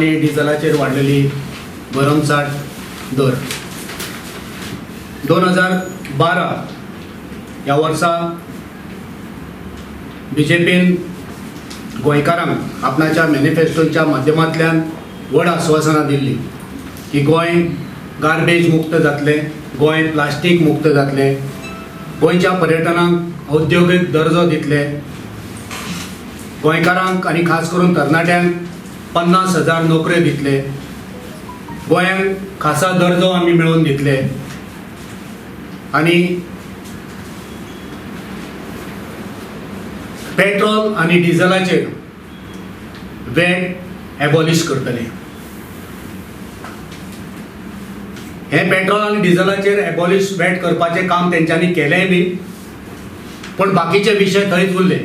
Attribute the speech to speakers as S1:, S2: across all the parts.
S1: डिझेलाचेर वाडलेली भरमसाट दर 2012 ह्या वर्सा बीजेपीन गोंयकारांक आपणाच्या मॅनिफेस्टोच्या माध्यमांतल्यान व्हड आश्वासनां दिल्ली की गोंय गार्बेज मुक्त जातलें, गोंय प्लास्टीक मुक्त जातलें, गोंयच्या पर्यटनाक औद्योगिक दर्जो दितले, गोंयकारांक आनी खास करून तरणाट्यांक 50,000 नोकऱ्यो दितले, गोंयांक खासा दर्जो आमी मेळोवन दितले आनी पेट्रोल आनी डिझेलाचेर वॅट एबॉलिश करतले. हे पेट्रोल आनी डिझेलाचेर एबॉलिश वॅट करपाचें काम तेंच्यांनी केलेंय बी, पण बाकीचे विशय थंयच उरले.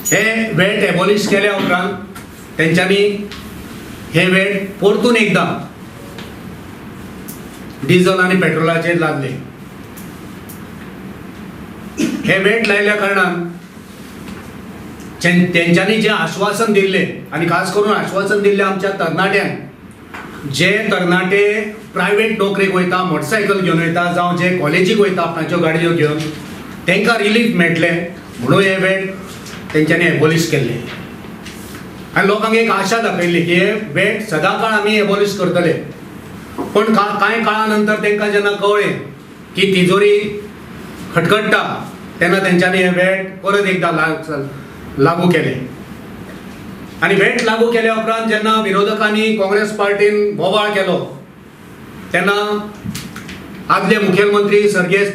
S1: हे वॅट एबॉलिश केल्या उपरांत तेंच्यांनी हे वॅट परतून एकदा डिझेल आनी पेट्रोलाचेर लादले. हे वॅट लायल्या कारणान तेंच्यांनी जे आश्वासन दिल्ले आनी खास करून आश्वासन दिल्ले आमच्या तरणाट्यांक, जे तरणाटे प्रायवेट नोकरेक वयता, मोटरसायकल घेवन वयता, जावं जे कॉलेजीक वयता आपणाच्यो गाडयो घेवन, तांकां रिलीफ मेळटले म्हणून हे वॅट तेंच्यांनी एबॉलिश केल्ले. आनी लोकांक एक आशा दाखयल्ली की हे वॅट सदांकाळ आमी एबॉलिश करतले. पण कांय काळा नंतर तांकां जेन्ना कळ्ळें की तिजोरी खटखट्टा, तेन्ना तेंच्यांनी हे वॅट परत एकदा लागू केले. आनी वॅट लागू केल्या उपरांत जेन्ना विरोधकांनी काँग्रेस पार्टीन बोबाळ केलो तेन्ना आदले मुखेलमंत्री सर्गेस्त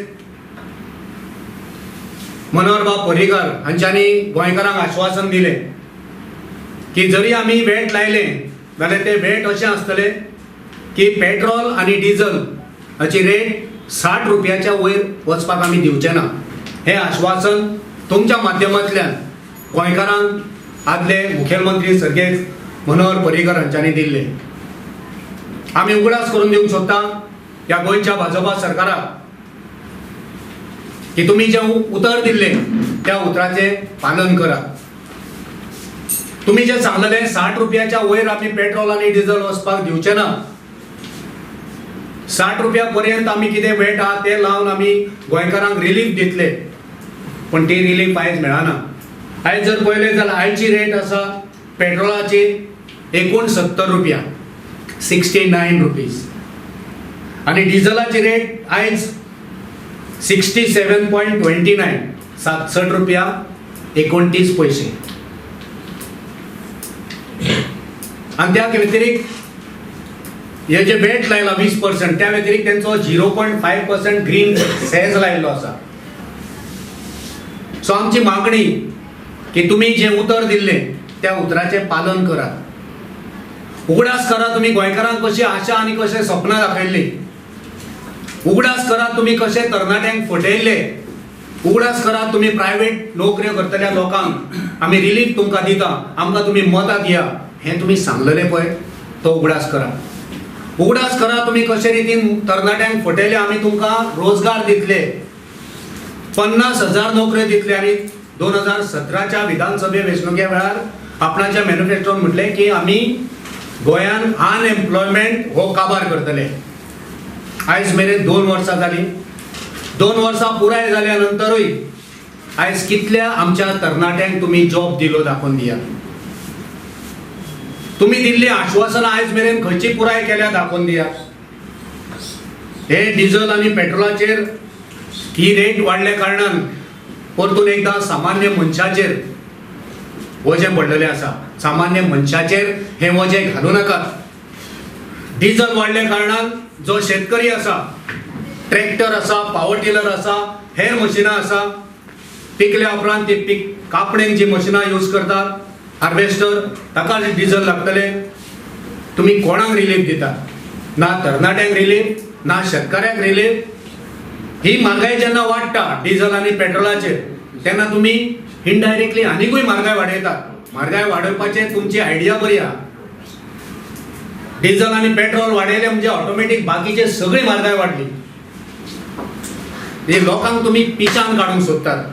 S1: मनोहरबाब पर्रीकार हांच्यांनी गोंयकारांक आश्वासन दिलें की जरी आमी वॅट लायले जाल्यार ते वॅट अशें आसतले की पेट्रोल आनी डिझेल हाची रेट 60 रुपयाच्या वयर वचपाक आमी दिवचे ना. हे आश्वासन तुमच्या माध्यमांतल्यान गोंयकारांक आदले मुखेलमंत्री सर्गेस्त मनोहर पर्रीकार हांच्यांनी दिल्ले. आमी उगडास करून दिवंक सोदता ह्या गोंयच्या भाजपा सरकाराक की तुमी जे उतर दिल्ले त्या उतराचें पालन करात. तुम्ही जे सांगलेले 60 रुपयाच्या वयर आमी पेट्रोल आनी डिझेल वचपाक दिवचे ना, 60 रुपया पर्यंत आमी कितें वॅट आहा ते लावन आमी गोंयकारांक रिलीफ दितले, पण ती रिलीफ आयज मेळना. आयज जर पळयलें जाल्यार आयची रेट आसा पेट्रोलाची 69 रुपया 69 रुपीज आनी डिझेलाची रेट आयज 67.29 67 रुपया 29 पैसे. आणि त्या व्यतिरिक्त हे जे वॅट लायला 20%, त्या व्यतिरिक्त त्यांचो 0.5% ग्रीन सेज लायल्लो आसा. सो आमची मागणी की तुम्ही जे उतर दिल्ले त्या उतराचें पालन करात. उगडास करा तुम्ही गोंयकारांक कशी आशा आनी कशें सपनां दाखयल्ली. उगडास करा तुम्ही कशे तरणाट्यांक फटयल्ले. उगडास करा तुम्ही प्रायवेट नोकऱ्यो करतल्या लोकांक आमी रिलीफ तुमकां दिता, आमकां तुम्ही मतां दिया, हे तुम्ही सांगलेले पळय तो उगडास करा. उगडास करा तुम्ही कशे रितीन तरणाट्यांक फटयले, आमी तुमकां रोजगार दितले, 50,000 नोकऱ्यो दितले. आनी 2017च्या विधानसभे वेंचणुके वेळार आपणाच्या मॅनिफेस्टोन म्हटले की आमी गोंयान अनएम्प्लॉयमेंट हो काबार करतले. आयज मेरेन 2 वर्सां जाली. 2 वर्सां पुराय जाल्या नंतरूय आयज कितल्या आमच्या तरणाट्यांक तुम्ही जॉब दिलो दाखोवन दिया. तुम्ही दिल्ली आश्वासनां आयज मेरेन खंयची पुराय केल्या दाखोवन दिया. हे डिझेल आनी पेट्रोलाचेर ही रेट वाडल्या कारणान परतून एकदा सामान्य मनशाचेर वजें पडलेलें आसा. सामान्य मनशाचेर हे वजें घालूं नाकात. डिझेल वाडल्या कारणान जो शेतकरी आसा, ट्रॅक्टर आसा, पावर टिलर आसा, हेर मशिनां आसा, पिकल्या उपरांत ती पीक कापणेक जी मशिनां यूज करतात, हार्वेस्टर, ताका डिझेल लागतले. तुम्ही कोणाक रिलीफ दिता? ना तरणाट्यांक रिलीफ, ना शेतकऱ्याक रिलीफ. ही म्हारगाय जेन्ना वाडटा डिझेल आनी पेट्रोलाचेर तेन्ना तुम्ही इनडायरेक्टली आनीकूय म्हारगाय वाडयतात. म्हारगाय वाडोवपाचें तुमची आयडिया बरी आहा. डिझेल आनी पेट्रोल वाडयले म्हणजे ऑटोमॅटीक बाकीचे सगळी म्हारगाय वाडली. हे लोकांक तुम्ही पिशान काडूंक सोदतात.